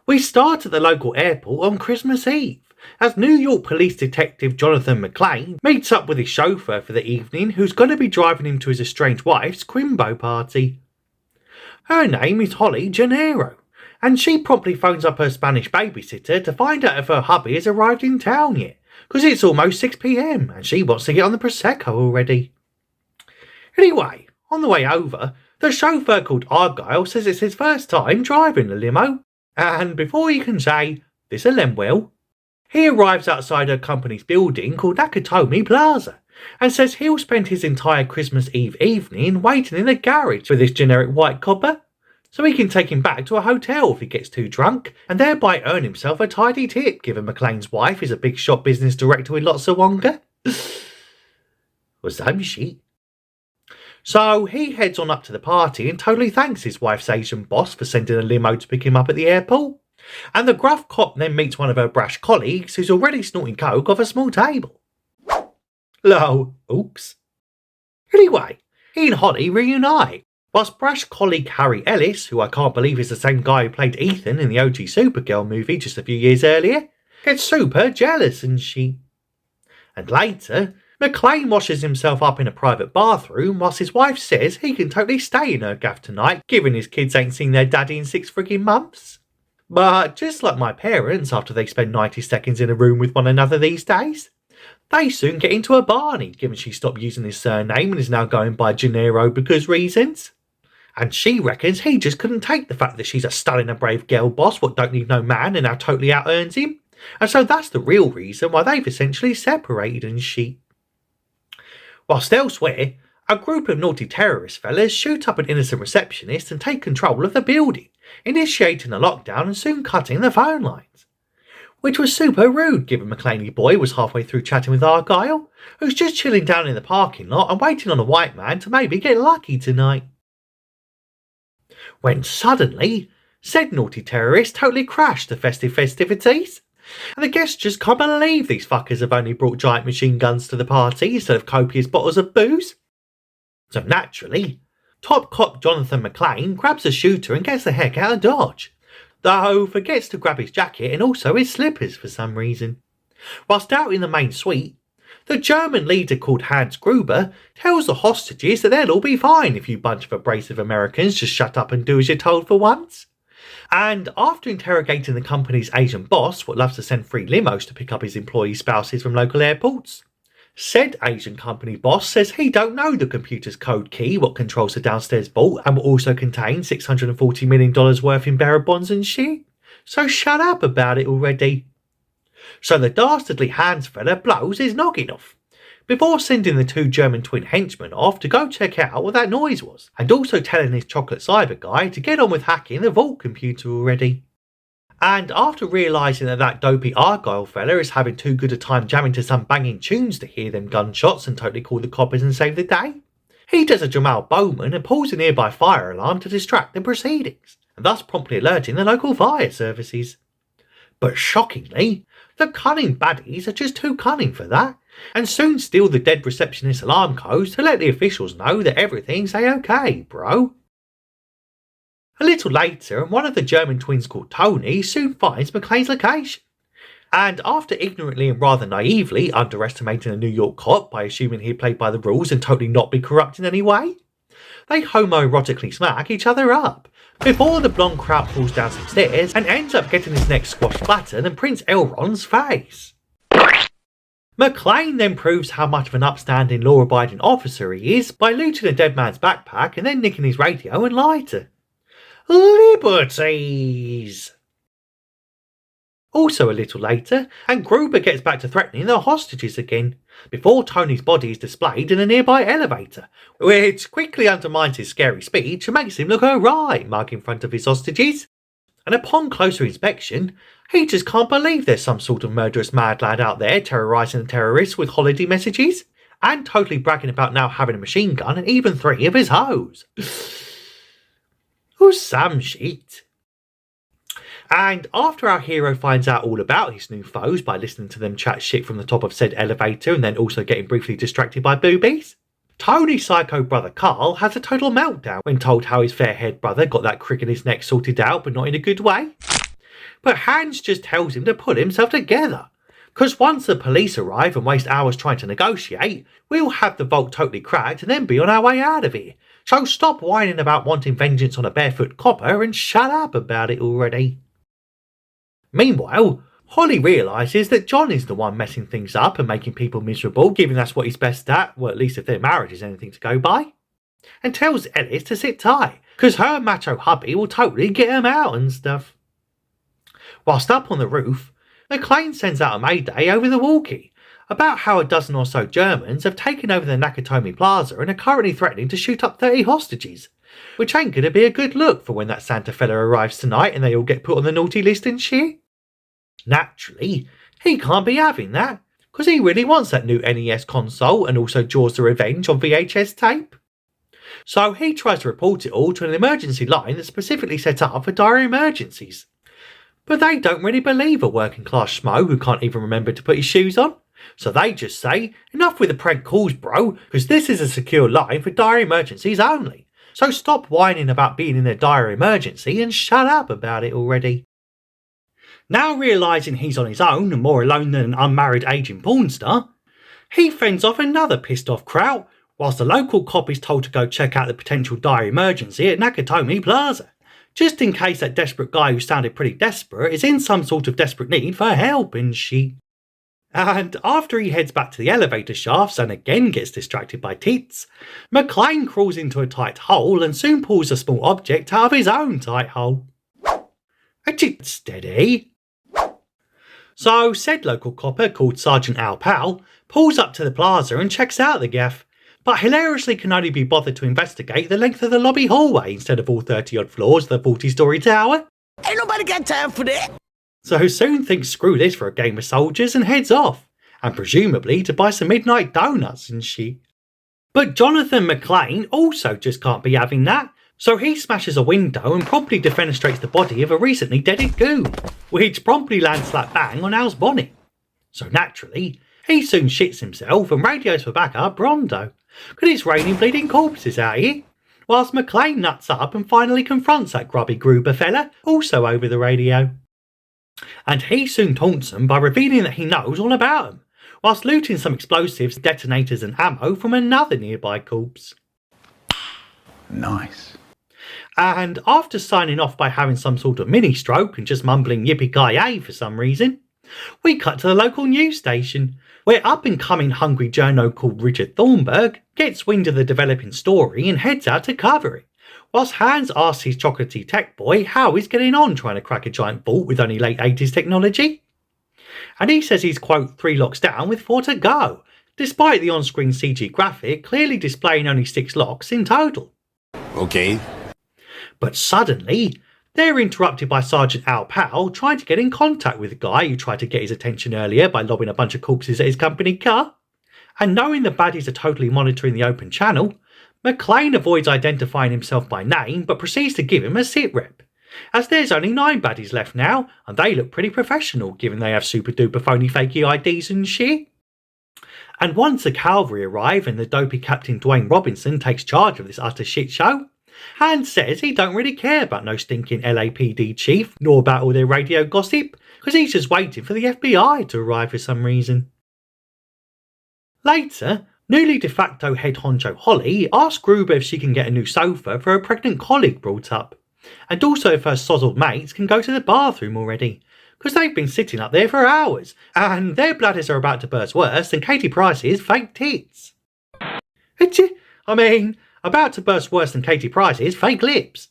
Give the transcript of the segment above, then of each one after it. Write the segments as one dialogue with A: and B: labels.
A: We start at the local airport on Christmas Eve, as New York Police Detective Jonathan McClane meets up with his chauffeur for the evening, who's going to be driving him to his estranged wife's Quimbo party. Her name is Holly Gennaro, and she promptly phones up her Spanish babysitter to find out if her hubby has arrived in town yet, because it's almost 6 p.m. and she wants to get on the Prosecco already. Anyway, on the way over, the chauffeur called Argyle says it's his first time driving the limo, and before he can say, "This'll end well," he arrives outside her company's building called Nakatomi Plaza, and says he'll spend his entire Christmas Eve evening waiting in a garage for this generic white copper, so he can take him back to a hotel if he gets too drunk, and thereby earn himself a tidy tip, given McClane's wife is a big shot business director with lots of wonga. Or some shit. So he heads on up to the party and totally thanks his wife's Asian boss for sending a limo to pick him up at the airport. And the gruff cop then meets one of her brash colleagues who's already snorting coke off a small table. Lol, oops. Anyway, he and Holly reunite, whilst brash colleague Harry Ellis, who I can't believe is the same guy who played Ethan in the OG Supergirl movie just a few years earlier, gets super jealous and she... And later, McClane washes himself up in a private bathroom whilst his wife says he can totally stay in her gaff tonight, given his kids ain't seen their daddy in 6 friggin' months. But just like my parents after they spend 90 seconds in a room with one another these days, they soon get into a Barney, given she stopped using his surname and is now going by Gennaro because reasons. And she reckons he just couldn't take the fact that she's a stunning and brave girl boss what don't need no man and now totally out-earns him. And so that's the real reason why they've essentially separated and she... Whilst elsewhere, a group of naughty terrorist fellas shoot up an innocent receptionist and take control of the building, initiating a lockdown and soon cutting the phone lines. Which was super rude given McClaney boy was halfway through chatting with Argyle, who's just chilling down in the parking lot and waiting on a white man to maybe get lucky tonight. When suddenly, said naughty terrorist totally crashed the festive festivities. And the guests just can't believe these fuckers have only brought giant machine guns to the party instead of copious bottles of booze. So naturally, top cop Jonathan McClane grabs a shooter and gets the heck out of Dodge, though forgets to grab his jacket and also his slippers for some reason. Whilst out in the main suite, the German leader called Hans Gruber tells the hostages that they'll all be fine if you bunch of abrasive Americans just shut up and do as you're told for once. And after interrogating the company's Asian boss, what loves to send free limos to pick up his employee spouses from local airports, said Asian company boss says he don't know the computer's code key what controls the downstairs vault and will also contain $640 million worth in bearer bonds and shit. So shut up about it already. So the dastardly Hans fella blows his noggin off, before sending the 2 German twin henchmen off to go check out what that noise was, and also telling his chocolate cyber guy to get on with hacking the vault computer already. And after realising that that dopey Argyle fella is having too good a time jamming to some banging tunes to hear them gunshots and totally call the coppers and save the day, he does a Jamal Bowman and pulls a nearby fire alarm to distract the proceedings, and thus promptly alerting the local fire services. But shockingly, the cunning baddies are just too cunning for that, and soon steal the dead receptionist's alarm codes to let the officials know that everything's a-okay, bro. A little later, one of the German twins called Tony soon finds McClane's location, and after ignorantly and rather naively underestimating a New York cop by assuming he'd played by the rules and totally not be corrupt in any way, they homoerotically smack each other up, before the blonde Kraut falls down some stairs and ends up getting his neck squashed flatter than Prince Elrond's face. McClane then proves how much of an upstanding law-abiding officer he is by looting a dead man's backpack and then nicking his radio and lighter. Liberties! Also a little later, and Gruber gets back to threatening the hostages again, before Tony's body is displayed in a nearby elevator, which quickly undermines his scary speech and makes him look awry mug in front of his hostages. And upon closer inspection, he just can't believe there's some sort of murderous mad lad out there terrorising the terrorists with holiday messages, and totally bragging about now having a machine gun and even 3 of his hoes. Oh, some shit. And after our hero finds out all about his new foes by listening to them chat shit from the top of said elevator and then also getting briefly distracted by boobies, Tony's psycho brother Carl has a total meltdown when told how his fair-haired brother got that crick in his neck sorted out but not in a good way. but Hans just tells him to pull himself together. Because once the police arrive and waste hours trying to negotiate, we'll have the vault totally cracked and then be on our way out of here. So stop whining about wanting vengeance on a barefoot copper and shut up about it already. Meanwhile, Holly realises that John is the one messing things up and making people miserable, given that's what he's best at, well, at least if their marriage is anything to go by, and tells Ellis to sit tight, because her macho hubby will totally get him out and stuff. Whilst up on the roof, McLean sends out a mayday over the walkie about how a dozen or so Germans have taken over the Nakatomi Plaza and are currently threatening to shoot up 30 hostages, which ain't going to be a good look for when that Santa fella arrives tonight and they all get put on the naughty list and shit. Naturally, he can't be having that, because he really wants that new NES console and also Jaws the Revenge on VHS tape. So he tries to report it all to an emergency line that's specifically set up for dire emergencies. But they don't really believe a working class schmo who can't even remember to put his shoes on. So they just say, enough with the prank calls, bro, because this is a secure line for dire emergencies only. So stop whining about being in a dire emergency and shut up about it already. Now realising he's on his own and more alone than an unmarried aging porn star, he fends off another pissed off crowd whilst the local cop is told to go check out the potential dire emergency at Nakatomi Plaza, just in case that desperate guy who sounded pretty desperate is in some sort of desperate need for help and shit. And after he heads back to the elevator shafts and again gets distracted by tits, McLean crawls into a tight hole and soon pulls a small object out of his own tight hole. Steady. So said local copper called Sergeant Al Pal pulls up to the plaza and checks out the gaff, but hilariously can only be bothered to investigate the length of the lobby hallway instead of all 30 odd floors of the 40-storey tower.
B: Ain't nobody got time for that.
A: So soon thinks screw this for a game of soldiers and heads off, and presumably to buy some midnight donuts and shit. But Jonathan McLean also just can't be having that, so he smashes a window and promptly defenestrates the body of a recently deaded goon, which promptly lands slap bang on Al's bonnet. So naturally, he soon shits himself and radios for backup pronto, because it's raining bleeding corpses out here, whilst McLean nuts up and finally confronts that grubby Gruber fella, also over the radio. And he soon taunts them by revealing that he knows all about them, whilst looting some explosives, detonators and ammo from another nearby corpse.
B: Nice.
A: And after signing off by having some sort of mini-stroke and just mumbling yippee-ki-yay for some reason, we cut to the local news station, where up-and-coming hungry journo called Richard Thornburg gets wind of the developing story and heads out to cover it, whilst Hans asks his chocolatey tech boy how he's getting on trying to crack a giant vault with only late 80s technology. And he says he's, quote, 3 locks down with 4 to go, despite the on-screen CG graphic clearly displaying only 6 locks in total.
B: Okay.
A: But suddenly, they're interrupted by Sergeant Al Powell trying to get in contact with the guy who tried to get his attention earlier by lobbing a bunch of corpses at his company car. And knowing the baddies are totally monitoring the open channel, McLean avoids identifying himself by name but proceeds to give him a sit rep, as there's only 9 baddies left now and they look pretty professional given they have super duper phony fakey IDs and shit. And once the cavalry arrive and the dopey Captain Dwayne Robinson takes charge of this utter shit show, Hans says he don't really care about no stinking LAPD chief, nor about all their radio gossip, because he's just waiting for the FBI to arrive for some reason. Later, newly de facto head honcho Holly asks Gruber if she can get a new sofa for a pregnant colleague brought up, and also if her sozzled mates can go to the bathroom already, because they've been sitting up there for hours, and their bladders are about to burst worse than Katie Price's fake tits. About to burst worse than Katie Price's fake lips.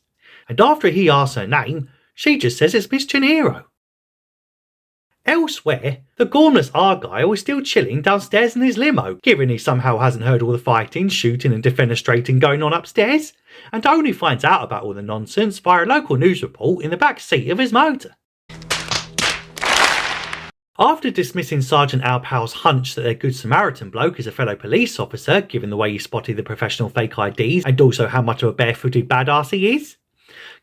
A: And after he asks her name, she just says it's Miss Gennaro. Elsewhere, the gormless Argyle is still chilling downstairs in his limo, given he somehow hasn't heard all the fighting, shooting and defenestrating going on upstairs, and only finds out about all the nonsense via a local news report in the back seat of his motor. After dismissing Sergeant Al Powell's hunch that their Good Samaritan bloke is a fellow police officer, given the way he spotted the professional fake IDs and also how much of a barefooted badass he is,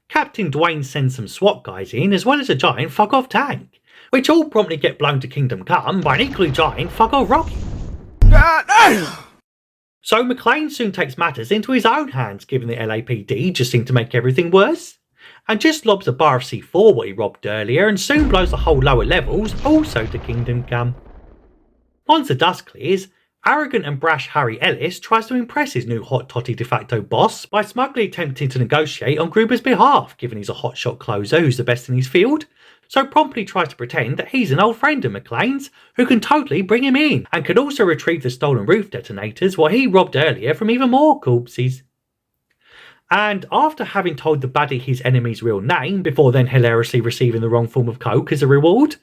A: Captain Dwayne sends some SWAT guys in as well as a giant fuck-off tank, which all promptly get blown to Kingdom Come by an equally giant fuck-off rocket. So McLean soon takes matters into his own hands, given the LAPD just seem to make everything worse. and just lobs a bar of C4 what he robbed earlier and soon blows the whole lower levels also to Kingdom Come. Once the dust clears, arrogant and brash Harry Ellis tries to impress his new hot totty de facto boss by smugly attempting to negotiate on Gruber's behalf, given he's a hotshot closer who's the best in his field, so promptly tries to pretend that he's an old friend of McClane's who can totally bring him in and can also retrieve the stolen roof detonators what he robbed earlier from even more corpses. And after having told the baddie his enemy's real name before then hilariously receiving the wrong form of coke as a reward,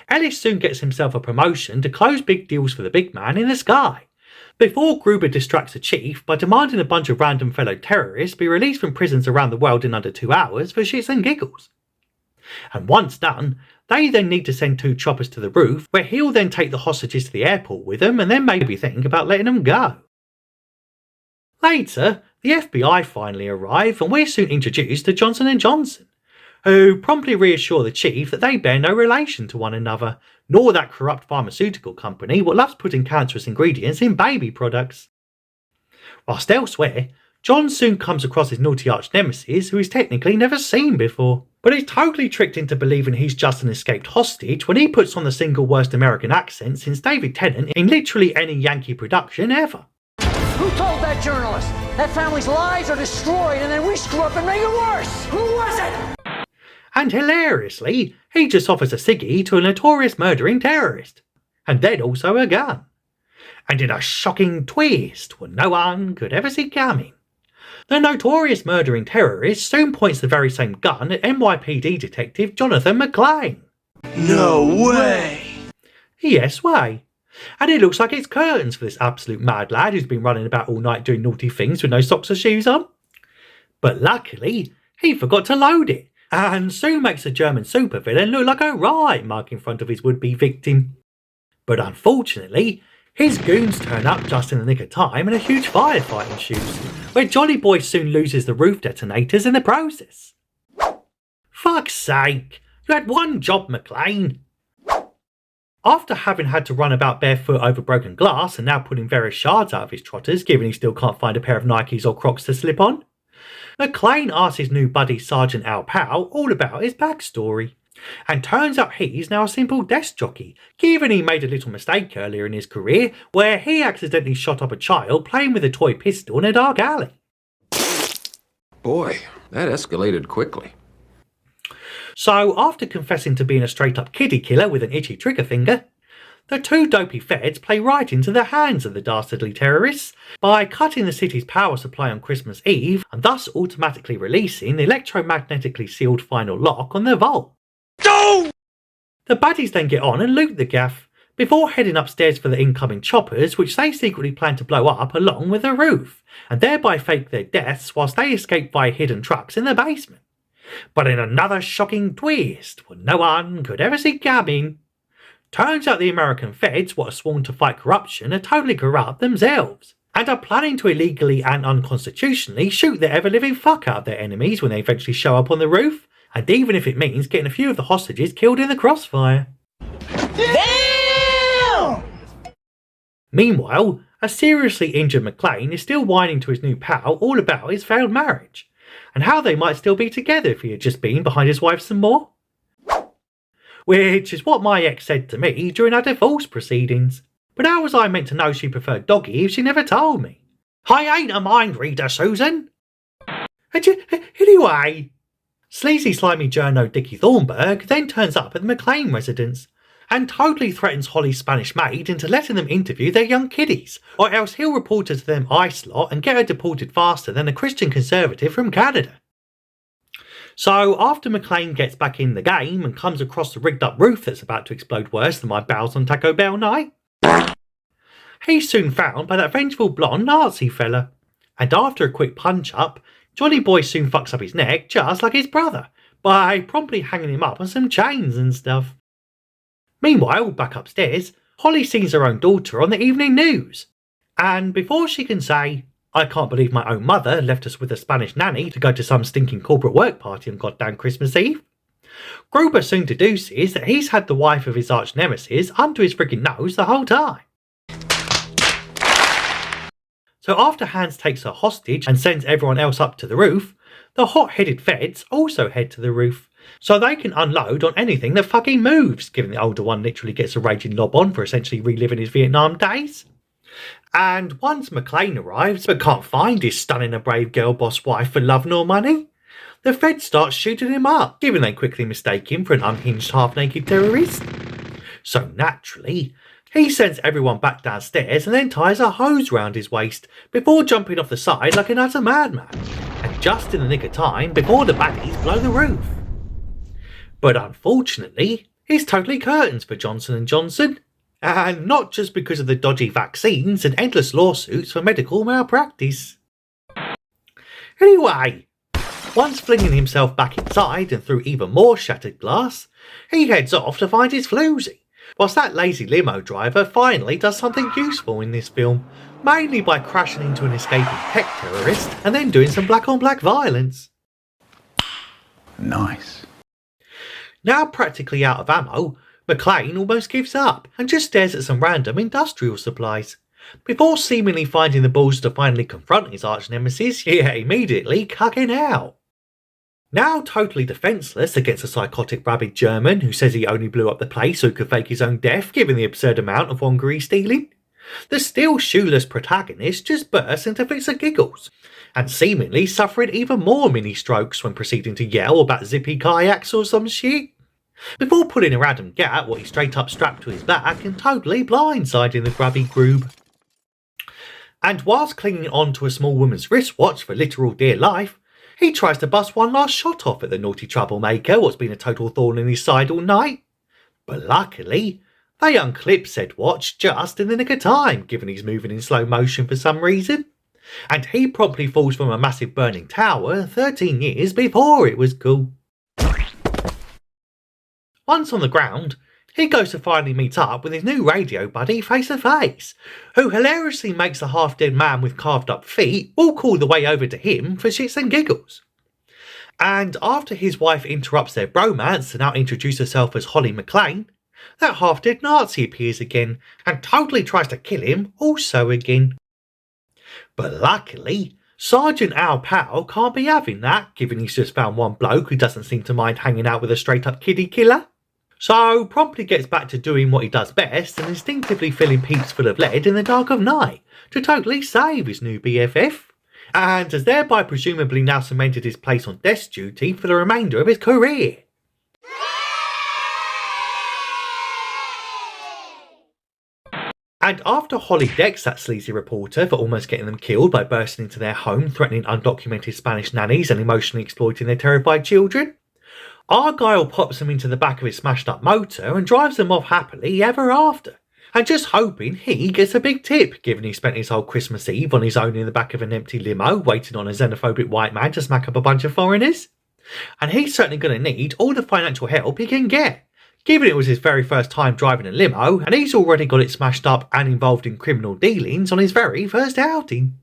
A: Ellis soon gets himself a promotion to close big deals for the big man in the sky, before Gruber distracts the chief by demanding a bunch of random fellow terrorists be released from prisons around the world in under 2 hours for shits and giggles. And once done, they then need to send 2 choppers to the roof, where he'll then take the hostages to the airport with him and then maybe think about letting them go. Later, the FBI finally arrive and we're soon introduced to Johnson & Johnson, who promptly reassure the chief that they bear no relation to one another, nor that corrupt pharmaceutical company what loves putting cancerous ingredients in baby products. Whilst elsewhere, John soon comes across his naughty arch nemesis who he's technically never seen before, but is totally tricked into believing he's just an escaped hostage when he puts on the single worst American accent since David Tennant in literally any Yankee production ever.
C: Who told that journalist? That family's lives are destroyed and then we screw up and make it worse! Who was it?
A: And hilariously, he just offers a ciggy to a notorious murdering terrorist, and then also a gun. And in a shocking twist what no one could ever see coming, the notorious murdering terrorist soon points the very same gun at NYPD detective Jonathan McClane.
B: No way!
A: Yes way. And it looks like it's curtains for this absolute mad lad who's been running about all night doing naughty things with no socks or shoes on. But luckily, he forgot to load it, and soon makes a German supervillain look like a right mug in front of his would-be victim. But unfortunately, his goons turn up just in the nick of time and a huge firefight ensues, where Jolly Boy soon loses the roof detonators in the process. Fuck's sake, you had one job, McClane. After having had to run about barefoot over broken glass and now pulling various shards out of his trotters given he still can't find a pair of Nikes or Crocs to slip on, McClane asks his new buddy Sergeant Al Powell all about his backstory, and turns out he's now a simple desk jockey, given he made a little mistake earlier in his career where he accidentally shot up a child playing with a toy pistol in a dark alley.
D: Boy, that escalated quickly.
A: So after confessing to being a straight up kiddie killer with an itchy trigger finger, the 2 dopey feds play right into the hands of the dastardly terrorists by cutting the city's power supply on Christmas Eve and thus automatically releasing the electromagnetically sealed final lock on the vault.
B: No!
A: The baddies then get on and loot the gaff, before heading upstairs for the incoming choppers which they secretly plan to blow up along with the roof, and thereby fake their deaths whilst they escape via hidden trucks in the basement. But in another shocking twist what no one could ever see coming, turns out the American feds what are sworn to fight corruption are totally corrupt themselves, and are planning to illegally and unconstitutionally shoot the ever-living fuck out of their enemies when they eventually show up on the roof, and even if it means getting a few of the hostages killed in the crossfire.
B: Damn!
A: Meanwhile, a seriously injured McClane is still whining to his new pal all about his failed marriage, and how they might still be together if he had just been behind his wife some more. Which is what my ex said to me during our divorce proceedings. But how was I meant to know she preferred doggy if she never told me? I ain't a mind reader, Susan. Anyway, sleazy slimy journo Dickie Thornburg then turns up at the McClane residence and totally threatens Holly's Spanish maid into letting them interview their young kiddies, or else he'll report her to them ISLOT and get her deported faster than a Christian conservative from Canada. So after McClane gets back in the game and comes across the rigged up roof that's about to explode worse than my bowels on Taco Bell night, he's soon found by that vengeful blonde Nazi fella, and after a quick punch up, Jolly Boy soon fucks up his neck just like his brother by promptly hanging him up on some chains and stuff. Meanwhile, back upstairs, Holly sees her own daughter on the evening news, and before she can say, "I can't believe my own mother left us with a Spanish nanny to go to some stinking corporate work party on goddamn Christmas Eve," Gruber soon deduces that he's had the wife of his arch nemesis under his friggin' nose the whole time. So after Hans takes her hostage and sends everyone else up to the roof, The hot-headed feds also head to the roof, so they can unload on anything that fucking moves, given the older one literally gets a raging lob on for essentially reliving his Vietnam days. And once McClane arrives but can't find his stunning and brave girl boss wife for love nor money, the feds start shooting him up, given they quickly mistake him for an unhinged half-naked terrorist. So naturally, he sends everyone back downstairs and then ties a hose round his waist before jumping off the side like an utter madman, and just in the nick of time before the baddies blow the roof. But unfortunately, it's totally curtains for Johnson & Johnson, and not just because of the dodgy vaccines and endless lawsuits for medical malpractice. Anyway, once flinging himself back inside and through even more shattered glass, he heads off to find his floozy, whilst that lazy limo driver finally does something useful in this film, mainly by crashing into an escaping tech terrorist and then doing some black-on-black violence.
B: Nice.
A: Now practically out of ammo, McClane almost gives up and just stares at some random industrial supplies, before seemingly finding the balls to finally confront his arch-nemesis, yet immediately cucking out. Now totally defenceless against a psychotic rabid German who says he only blew up the place so he could fake his own death given the absurd amount of wongery stealing, the still shoeless protagonist just bursts into fits of giggles, and seemingly suffering even more mini-strokes when proceeding to yell about zippy kayaks or some shit, before pulling a random gat what he straight up strapped to his back and totally blindsiding the grubby groob. And whilst clinging on to a small woman's wristwatch for literal dear life, he tries to bust one last shot off at the naughty troublemaker what's been a total thorn in his side all night. But luckily, they unclip said watch just in the nick of time, given he's moving in slow motion for some reason, and he promptly falls from a massive burning tower 13 years before it was cool. Once on the ground, he goes to finally meet up with his new radio buddy face to face, who hilariously makes a half-dead man with carved up feet walk all the way over to him for shits and giggles. And after his wife interrupts their bromance to now introduce herself as Holly McClane, that half-dead Nazi appears again and totally tries to kill him also again. But luckily, Sergeant Al Powell can't be having that, given he's just found one bloke who doesn't seem to mind hanging out with a straight-up kiddie killer. So promptly gets back to doing what he does best and instinctively filling peeps full of lead in the dark of night to totally save his new BFF, and has thereby presumably now cemented his place on desk duty for the remainder of his career. And after Holly decks that sleazy reporter for almost getting them killed by bursting into their home, threatening undocumented Spanish nannies and emotionally exploiting their terrified children, Argyle pops them into the back of his smashed up motor and drives them off happily ever after, and just hoping he gets a big tip, given he spent his whole Christmas Eve on his own in the back of an empty limo waiting on a xenophobic white man to smack up a bunch of foreigners. And he's certainly going to need all the financial help he can get, given it was his very first time driving a limo and he's already got it smashed up and involved in criminal dealings on his very first outing.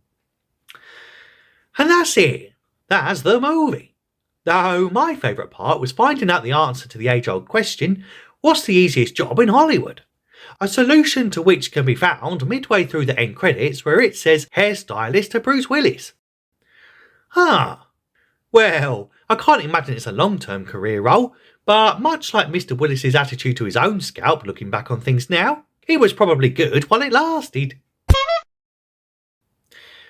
A: And that's it. That's the movie. Though my favourite part was finding out the answer to the age-old question, what's the easiest job in Hollywood? A solution to which can be found midway through the end credits where it says hairstylist to Bruce Willis. Well, I can't imagine it's a long-term career role, but much like Mr. Willis's attitude to his own scalp looking back on things now, it was probably good while it lasted.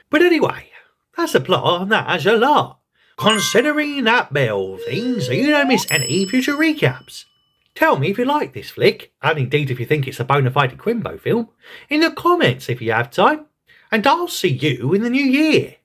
A: But anyway, that's the plot and that's your lot. Considering that bell thing so you don't miss any future recaps. Tell me if you like this flick, and indeed if you think it's a bona fide Quimbo film, in the comments if you have time, and I'll see you in the new year.